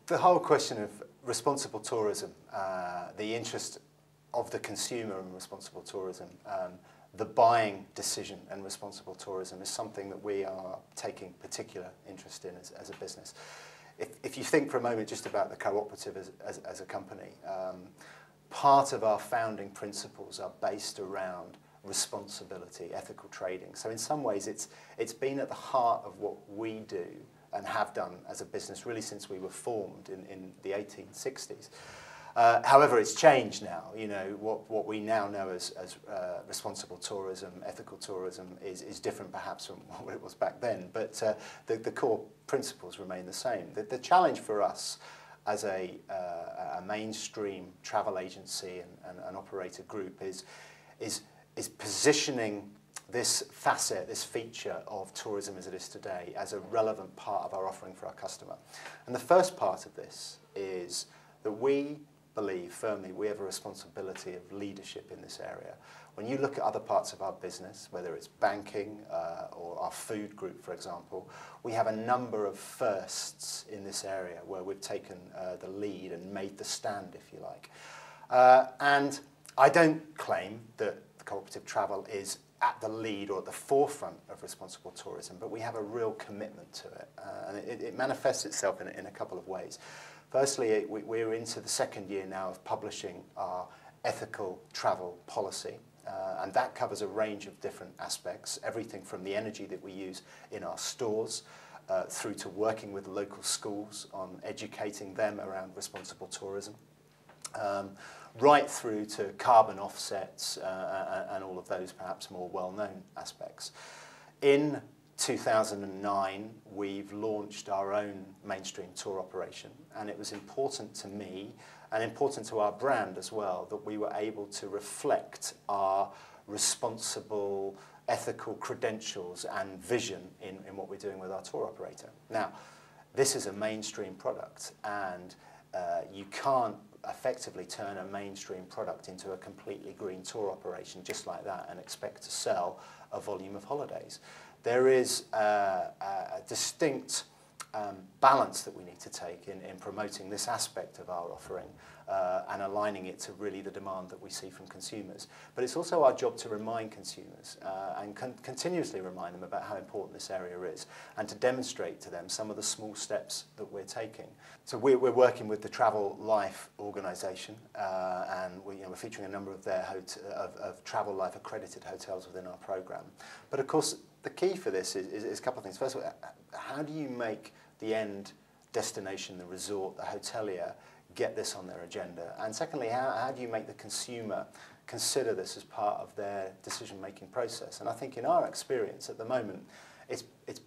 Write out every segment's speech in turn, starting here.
The whole question of responsible tourism, the interest of the consumer in responsible tourism, the buying decision and responsible tourism is something that we are taking particular interest in as a business. If you think for a moment just about the cooperative as a company, part of our founding principles are based around responsibility, ethical trading. So in some ways it's been at the heart of what we do and have done as a business really since we were formed in the 1860s. However, it's changed now. You know, what we now know as responsible tourism, ethical tourism is different perhaps from what it was back then, but the core principles remain the same. The challenge for us as a mainstream travel agency and an operator group is positioning this facet, this feature of tourism as it is today as a relevant part of our offering for our customer. And the first part of this is that we believe firmly we have a responsibility of leadership in this area. When you look at other parts of our business, whether it's banking or our food group, for example, we have a number of firsts in this area where we've taken the lead and made the stand, if you like. And I don't claim that cooperative travel is at the lead or at the forefront of responsible tourism, but we have a real commitment to it, and it manifests itself in a couple of ways. Firstly, we're into the second year now of publishing our ethical travel policy, and that covers a range of different aspects, everything from the energy that we use in our stores, through to working with local schools on educating them around responsible tourism, right through to carbon offsets and all of those perhaps more well-known aspects. In 2009, we've launched our own mainstream tour operation, and it was important to me and important to our brand as well that we were able to reflect our responsible, ethical credentials and vision in what we're doing with our tour operator. Now, this is a mainstream product, and you can't effectively turn a mainstream product into a completely green tour operation just like that and expect to sell a volume of holidays. There is a distinct balance that we need to take in promoting this aspect of our offering and aligning it to really the demand that we see from consumers. But it's also our job to remind consumers and continuously remind them about how important this area is and to demonstrate to them some of the small steps that we're taking. So we're working with the Travel Life organisation and we're featuring a number of their of Travel Life accredited hotels within our programme. But of course, the key for this is a couple of things. First of all, how do you make the end destination, the resort, the hotelier, get this on their agenda? And secondly, how do you make the consumer consider this as part of their decision-making process? And I think in our experience at the moment, it's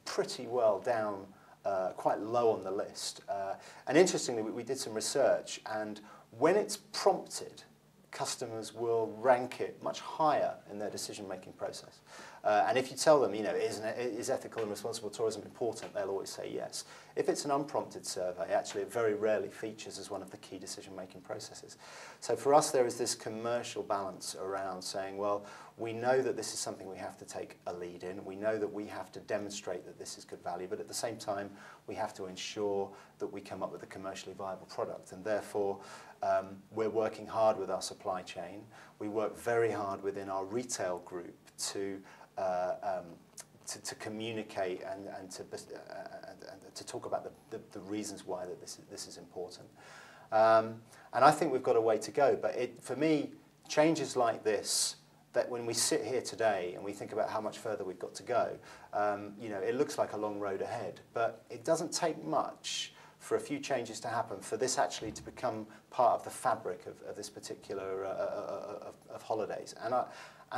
pretty well down, quite low on the list. And interestingly, we did some research, and when it's prompted, customers will rank it much higher in their decision-making process. And if you tell them, you know, is ethical and responsible tourism important, they'll always say yes. If it's an unprompted survey, actually it very rarely features as one of the key decision-making processes. So for us, there is this commercial balance around saying, well, we know that this is something we have to take a lead in. We know that we have to demonstrate that this is good value, but at the same time, we have to ensure that we come up with a commercially viable product. And therefore, we're working hard with our supply chain. We work very hard within our retail group to communicate and to talk about the reasons why that this is important. And I think we've got a way to go. But for me, changes like this, that when we sit here today and we think about how much further we've got to go, you know, it looks like a long road ahead. But it doesn't take much for a few changes to happen for this actually to become part of the fabric of this particular of holidays. And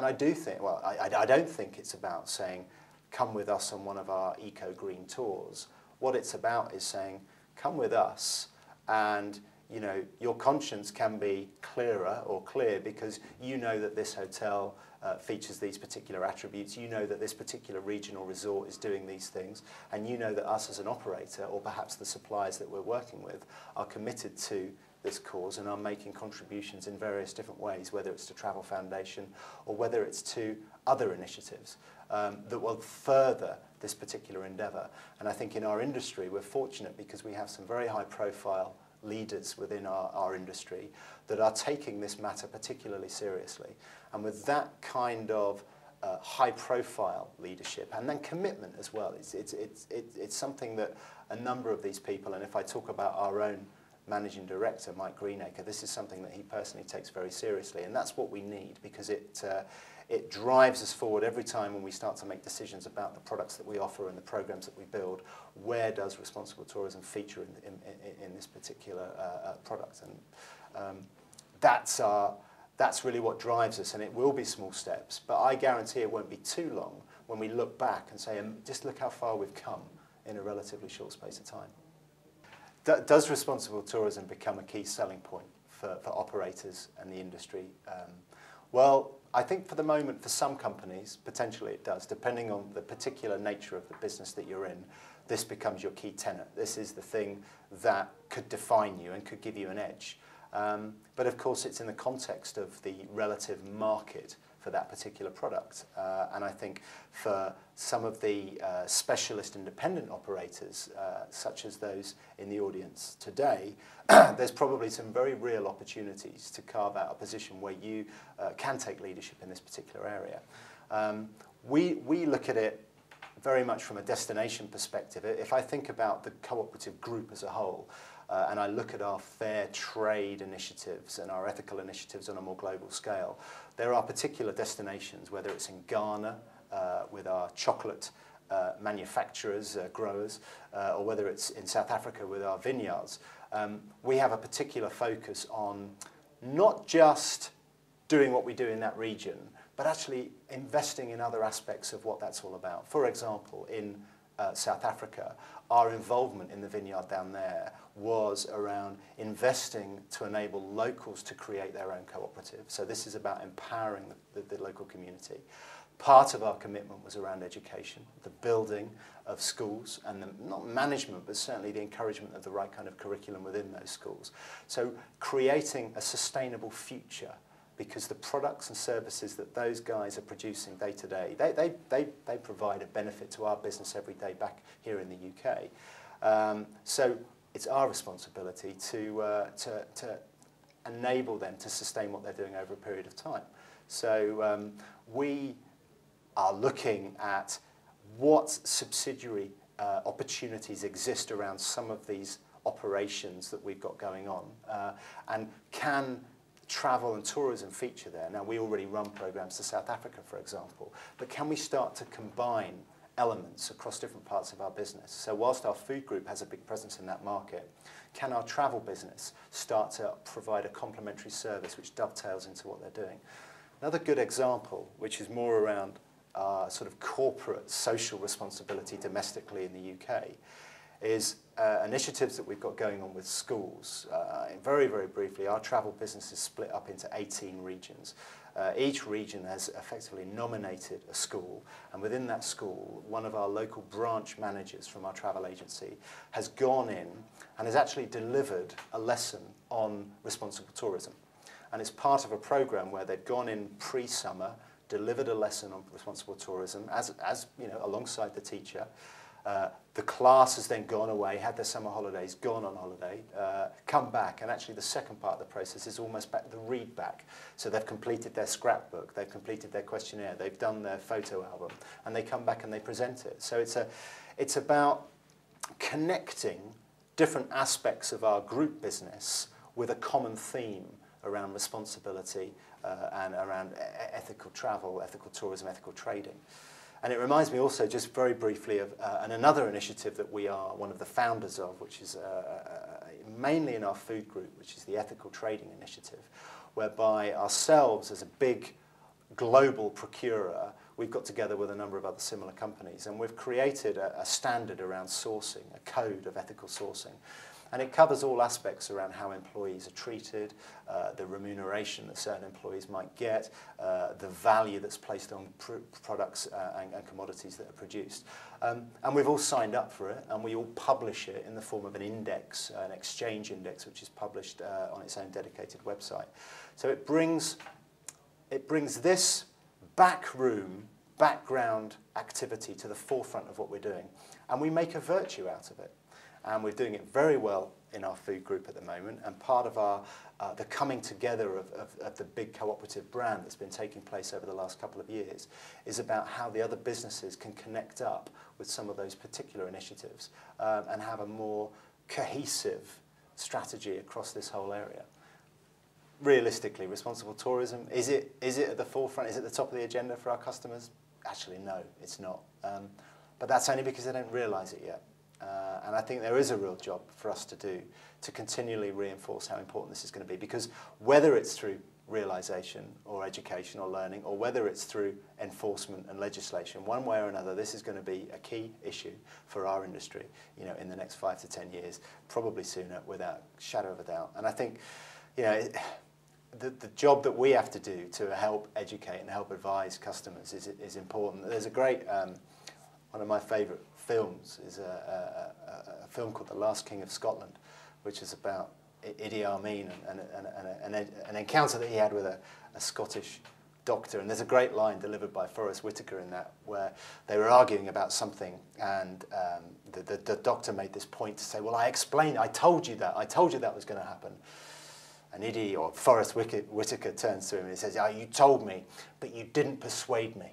I do think, well, I don't think it's about saying, come with us on one of our eco-green tours. What it's about is saying, come with us, and you know, your conscience can be clearer or clear because you know that this hotel features these particular attributes, you know that this particular regional resort is doing these things, and you know that us as an operator, or perhaps the suppliers that we're working with, are committed to this cause and are making contributions in various different ways, whether it's to Travel Foundation or whether it's to other initiatives. that will further this particular endeavour. And I think in our industry we're fortunate because we have some very high profile leaders within our industry that are taking this matter particularly seriously. And with that kind of high profile leadership and then commitment as well, it's something that a number of these people, and if I talk about our own Managing Director, Mike Greenacre, this is something that he personally takes very seriously, and that's what we need because it drives us forward every time when we start to make decisions about the products that we offer and the programs that we build. Where does responsible tourism feature in this particular product? And that's really what drives us, and it will be small steps, but I guarantee it won't be too long when we look back and say, just look how far we've come in a relatively short space of time. Does responsible tourism become a key selling point for operators and the industry? Well, I think for the moment, for some companies, potentially it does. Depending on the particular nature of the business that you're in, this becomes your key tenet. This is the thing that could define you and could give you an edge. But of course, it's in the context of the relative market for that particular product. And I think for some of the specialist independent operators, such as those in the audience today, there's probably some very real opportunities to carve out a position where you can take leadership in this particular area. We look at it very much from a destination perspective. If I think about the cooperative group as a whole, and I look at our fair trade initiatives and our ethical initiatives on a more global scale, there are particular destinations, whether it's in Ghana with our chocolate manufacturers, growers, or whether it's in South Africa with our vineyards. We have a particular focus on not just doing what we do in that region, but actually investing in other aspects of what that's all about. For example, in South Africa, our involvement in the vineyard down there was around investing to enable locals to create their own cooperative. So this is about empowering the local community. Part of our commitment was around education, the building of schools, and not management, but certainly the encouragement of the right kind of curriculum within those schools. So creating a sustainable future, because the products and services that those guys are producing day to day, they provide a benefit to our business every day back here in the UK. So it's our responsibility to enable them to sustain what they're doing over a period of time. So we are looking at what subsidiary opportunities exist around some of these operations that we've got going on, and can travel and tourism feature there. Now, we already run programs to South Africa, for example, but can we start to combine elements across different parts of our business? So whilst our food group has a big presence in that market, can our travel business start to provide a complementary service which dovetails into what they're doing? Another good example, which is more around sort of corporate social responsibility domestically in the UK, is initiatives that we've got going on with schools. Very, very briefly, our travel business is split up into 18 regions. Each region has effectively nominated a school, and within that school, one of our local branch managers from our travel agency has gone in and has actually delivered a lesson on responsible tourism. And it's part of a program where they've gone in pre-summer, delivered a lesson on responsible tourism, as you know, alongside the teacher. The class has then gone away, had their summer holidays, gone on holiday, come back, and actually the second part of the process is almost back the read back. So they've completed their scrapbook, they've completed their questionnaire, they've done their photo album, and they come back and they present it. So it's about connecting different aspects of our group business with a common theme around responsibility and around ethical travel, ethical tourism, ethical trading. And it reminds me also, just very briefly, of another initiative that we are one of the founders of, which is mainly in our food group, which is the Ethical Trading Initiative, whereby ourselves, as a big global procurer, we've got together with a number of other similar companies, and we've created a standard around sourcing, a code of ethical sourcing. And it covers all aspects around how employees are treated, the remuneration that certain employees might get, the value that's placed on products and commodities that are produced. And we've all signed up for it, and we all publish it in the form of an index, an exchange index, which is published on its own dedicated website. So it brings this back room background activity to the forefront of what we're doing. And we make a virtue out of it. And we're doing it very well in our food group at the moment. And part of our the coming together of the big cooperative brand that's been taking place over the last couple of years is about how the other businesses can connect up with some of those particular initiatives and have a more cohesive strategy across this whole area. Realistically, responsible tourism, is it at the forefront? Is it at the top of the agenda for our customers? Actually, no, it's not. But that's only because they don't realise it yet. And I think there is a real job for us to do to continually reinforce how important this is going to be, because whether it's through realisation or education or learning, or whether it's through enforcement and legislation, one way or another, this is going to be a key issue for our industry, you know, in the next 5 to 10 years, probably sooner, without a shadow of a doubt. And I think, you know, the job that we have to do to help educate and help advise customers is important. There's a great, one of my favourite films is a film called The Last King of Scotland, which is about Idi Amin and an encounter that he had with a Scottish doctor. And there's a great line delivered by Forrest Whitaker in that, where they were arguing about something, and the doctor made this point to say, well, I explained, I told you that was going to happen. And Idi, or Forrest Whitaker, turns to him and he says, oh, you told me, but you didn't persuade me.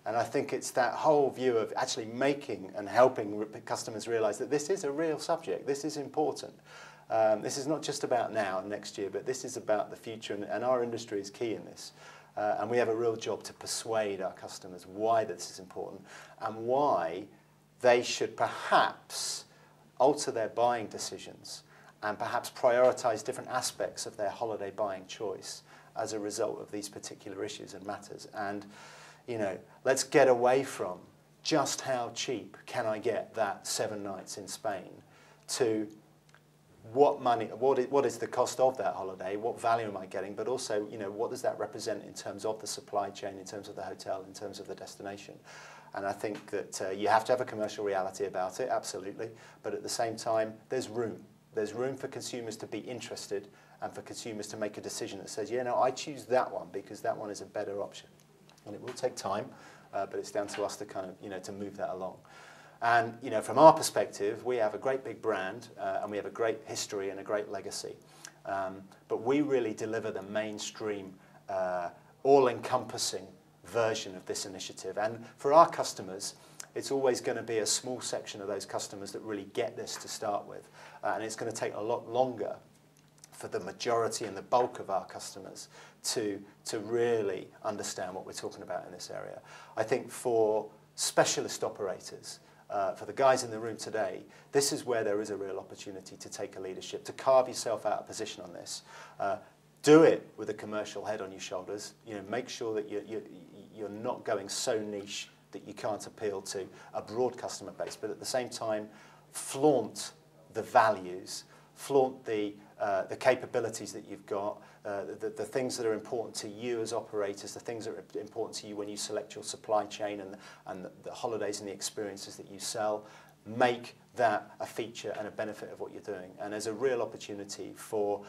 And I think it's that whole view of actually making and helping customers realise that this is a real subject, this is important. This is not just about now and next year, but this is about the future, and our industry is key in this. And we have a real job to persuade our customers why this is important and why they should perhaps alter their buying decisions and perhaps prioritise different aspects of their holiday buying choice as a result of these particular issues and matters. And, you know, let's get away from just how cheap can I get that 7 nights in Spain to what is the cost of that holiday, what value am I getting, but also, you know, what does that represent in terms of the supply chain, in terms of the hotel, in terms of the destination. And I think that you have to have a commercial reality about it, absolutely, but at the same time, there's room. There's room for consumers to be interested and for consumers to make a decision that says, yeah, no, I choose that one because that one is a better option. And it will take time, but it's down to us to kind of, you know, to move that along. And, you know, from our perspective, we have a great big brand and we have a great history and a great legacy. But we really deliver the mainstream, all-encompassing version of this initiative. And for our customers, it's always going to be a small section of those customers that really get this to start with. And it's going to take a lot longer for the majority and the bulk of our customers to really understand what we're talking about in this area. I think for specialist operators, for the guys in the room today, this is where there is a real opportunity to take a leadership, to carve yourself out of position on this. Do it with a commercial head on your shoulders. You know, make sure that you're not going so niche that you can't appeal to a broad customer base, but at the same time, flaunt the values, flaunt the capabilities that you've got, the things that are important to you as operators, the things that are important to you when you select your supply chain and the holidays and the experiences that you sell. Make that a feature and a benefit of what you're doing. And there's a real opportunity for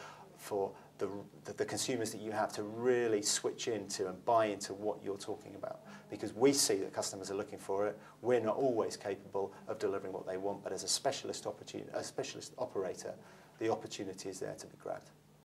the consumers that you have to really switch into and buy into what you're talking about. Because we see that customers are looking for it. We're not always capable of delivering what they want, but as a specialist operator, the opportunity is there to be grabbed.